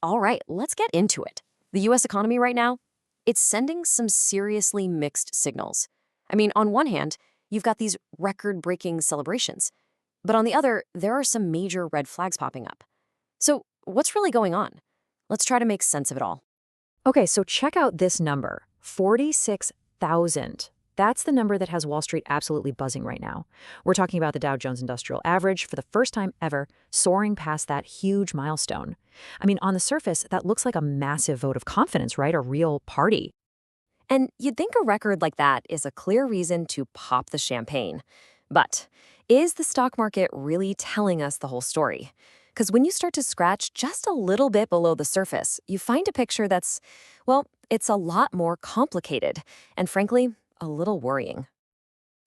All right, let's get into it. The US economy right now, it's sending some seriously mixed signals. I mean, on one hand, you've got these record-breaking celebrations, but on the other, there are some major red flags popping up. So, what's really going on? Let's try to make sense of it all. Okay, so check out this number, 46,000. That's the number that has Wall Street absolutely buzzing right now. We're talking about the Dow Jones Industrial Average for the first time ever, soaring past that huge milestone. I mean, on the surface, that looks like a massive vote of confidence, right? A real party. And you'd think a record like that is a clear reason to pop the champagne. But is the stock market really telling us the whole story? Because when you start to scratch just a little bit below the surface, you find a picture that's, well, it's a lot more complicated and frankly, a little worrying.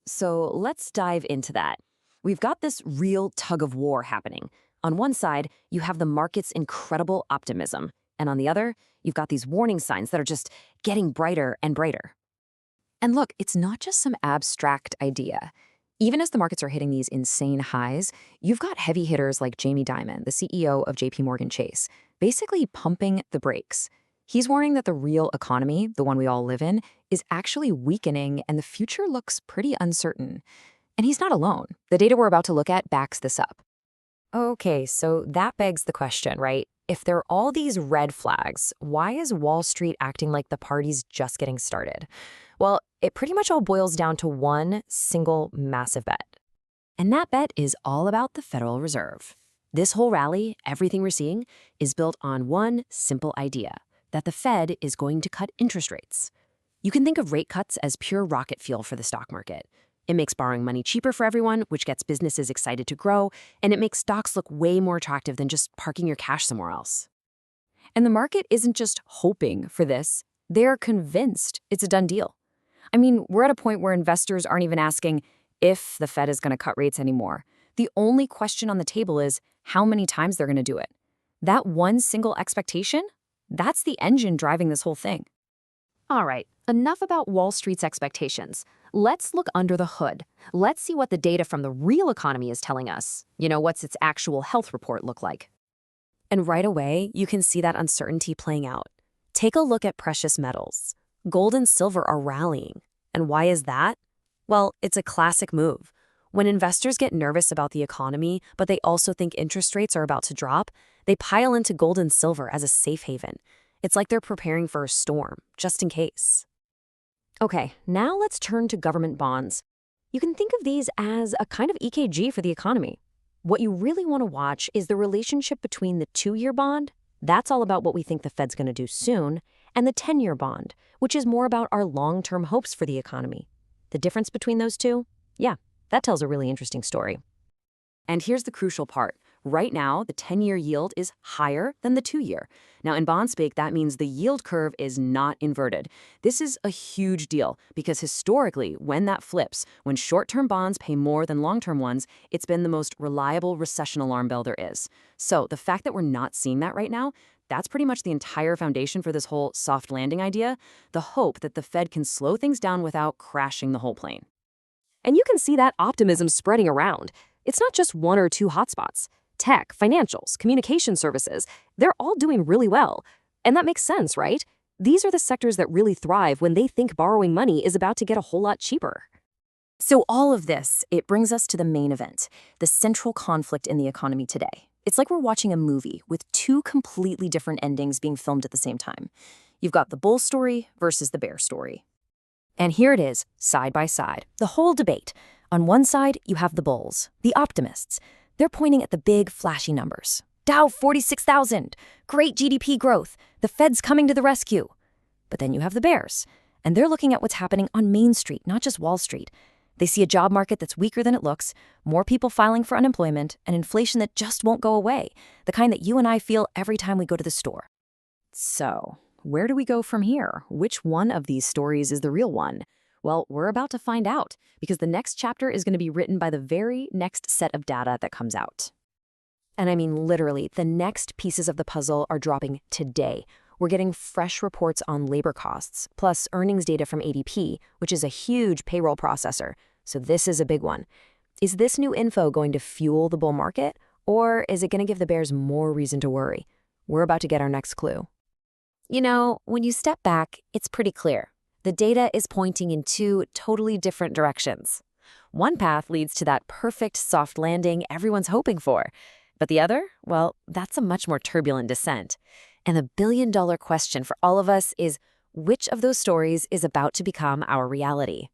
So let's dive into that. We've got this real tug of war happening. On one side, you have the market's incredible optimism, and on the other, you've got these warning signs that are just getting brighter and brighter. And look, it's not just some abstract idea. Even as the markets are hitting these insane highs, you've got heavy hitters like Jamie Dimon, the CEO of JP Morgan Chase, basically pumping the brakes. He's warning that the real economy, the one we all live in, is actually weakening and the future looks pretty uncertain. And he's not alone. The data we're about to look at backs this up. Okay, so that begs the question, right? If there are all these red flags, why is Wall Street acting like the party's just getting started? Well, it pretty much all boils down to one single massive bet. And that bet is all about the Federal Reserve. This whole rally, everything we're seeing, is built on one simple idea, that the Fed is going to cut interest rates. You can think of rate cuts as pure rocket fuel for the stock market. It makes borrowing money cheaper for everyone, which gets businesses excited to grow, and it makes stocks look way more attractive than just parking your cash somewhere else. And the market isn't just hoping for this, they're convinced it's a done deal. I mean, we're at a point where investors aren't even asking if the Fed is going to cut rates anymore. The only question on the table is how many times they're going to do it. That one single expectation, that's the engine driving this whole thing. All right, enough about Wall Street's expectations. Let's look under the hood. Let's see what the data from the real economy is telling us. What's its actual health report look like? And right away, you can see that uncertainty playing out. Take a look at precious metals. Gold and silver are rallying. And why is that? Well, it's a classic move. When investors get nervous about the economy, but they also think interest rates are about to drop, they pile into gold and silver as a safe haven. It's like they're preparing for a storm, just in case. Okay, now let's turn to government bonds. You can think of these as a kind of EKG for the economy. What you really want to watch is the relationship between the 2-year bond, that's all about what we think the Fed's going to do soon, and the 10-year bond, which is more about our long-term hopes for the economy. The difference between those two? Yeah, that tells a really interesting story. And here's the crucial part. Right now, the 10-year yield is higher than the 2-year. Now, in bond speak, that means the yield curve is not inverted. This is a huge deal because historically, when that flips, when short-term bonds pay more than long-term ones, it's been the most reliable recession alarm bell there is. So the fact that we're not seeing that right now, that's pretty much the entire foundation for this whole soft landing idea, the hope that the Fed can slow things down without crashing the whole plane. And you can see that optimism spreading around. It's not just one or two hotspots. Tech, financials, communication services, they're all doing really well. And that makes sense, right? These are the sectors that really thrive when they think borrowing money is about to get a whole lot cheaper. So all of this, it brings us to the main event, the central conflict in the economy today. It's like we're watching a movie with two completely different endings being filmed at the same time. You've got the bull story versus the bear story. And here it is, side by side, the whole debate. On one side, you have the bulls, the optimists. They're pointing at the big, flashy numbers. Dow 46,000, great GDP growth, the Fed's coming to the rescue. But then you have the bears, and they're looking at what's happening on Main Street, not just Wall Street. They see a job market that's weaker than it looks, more people filing for unemployment, and inflation that just won't go away, the kind that you and I feel every time we go to the store. So, where do we go from here? Which one of these stories is the real one? Well, we're about to find out, because the next chapter is going to be written by the very next set of data that comes out. And I mean, literally, the next pieces of the puzzle are dropping today. We're getting fresh reports on labor costs, plus earnings data from ADP, which is a huge payroll processor. So this is a big one. Is this new info going to fuel the bull market, or is it going to give the bears more reason to worry? We're about to get our next clue. You know, when you step back, it's pretty clear. The data is pointing in two totally different directions. One path leads to that perfect soft landing everyone's hoping for. But the other, well, that's a much more turbulent descent. And the billion-dollar question for all of us is, which of those stories is about to become our reality?